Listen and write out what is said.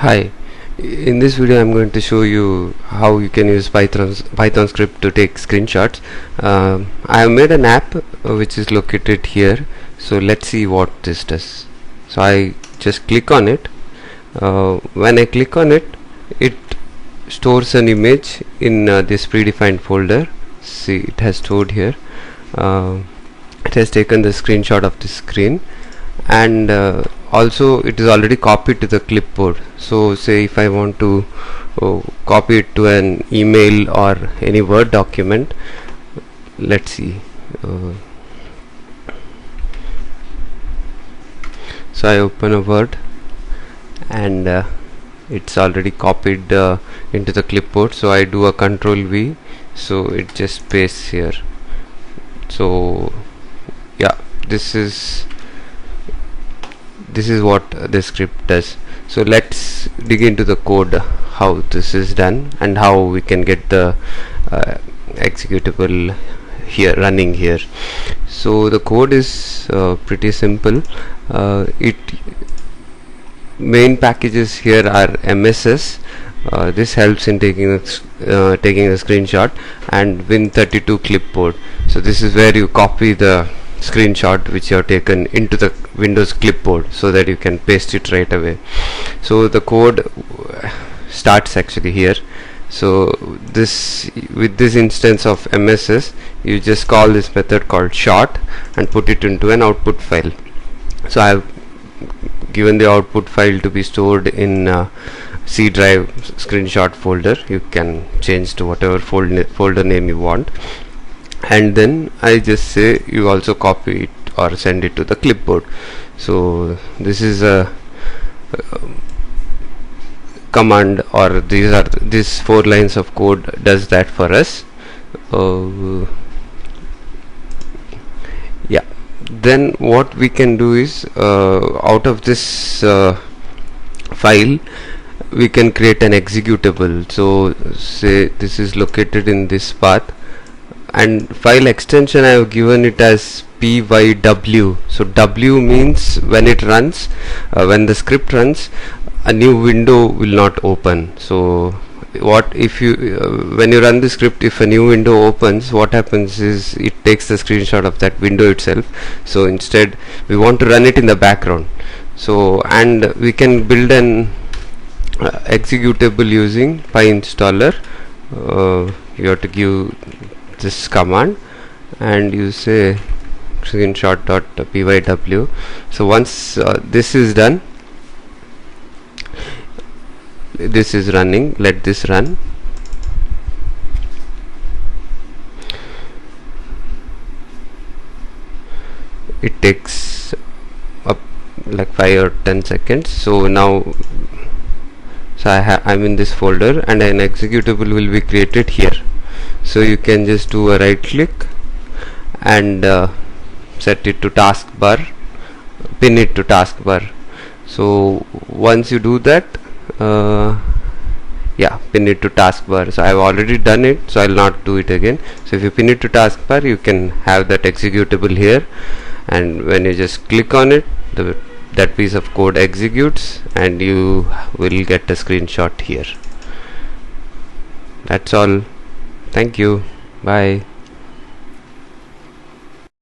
Hi, in this video I'm going to show you how you can use Python script to take screenshots. I have made an app which is located here, so let's see what this does. So I just click on it. When I click on it, it stores an image in this predefined folder. See, it has stored here. It has taken the screenshot of the screen, and also it is already copied to the clipboard. So say if I want to copy it to an email or any Word document, let's see. So I open a Word, and it's already copied into the clipboard. So I do a Control V, so it just pastes here. So yeah, this is what the script does. So let's dig into the code, how this is done and how we can get the executable here running here. So the code is pretty simple. Main packages here are MSS. This helps in taking a screenshot, and Win32 clipboard. So this is where you copy the screenshot which you have taken into the Windows clipboard so that you can paste it right away. So the code starts actually here. So with this instance of MSS, you just call this method called short and put it into an output file. So I have given the output file to be stored in C drive screenshot folder. You can change to whatever folder name you want, and then I just say you also copy it or send it to the clipboard. So this is a command, or these 4 lines of code does that for us. Yeah, then what we can do is out of this file we can create an executable. So say this is located in this path, and file extension I have given it as pyw. So w means when it runs, when the script runs, a new window will not open. So what if you when you run the script, if a new window opens, what happens is it takes the screenshot of that window itself. So instead we want to run it in the background. So and we can build an executable using PyInstaller. You have to give this command and you say screenshot.pyw. So once this is done, this is running. Let this run. It takes up like 5 or 10 seconds. So now I'm in this folder, and an executable will be created here. So you can just do a right click and set it to taskbar, pin it to taskbar. So once you do that, pin it to taskbar. So I have already done it, so I will not do it again. So if you pin it to taskbar, you can have that executable here, and when you just click on it, that piece of code executes and you will get a screenshot here. That's all. Thank you. Bye.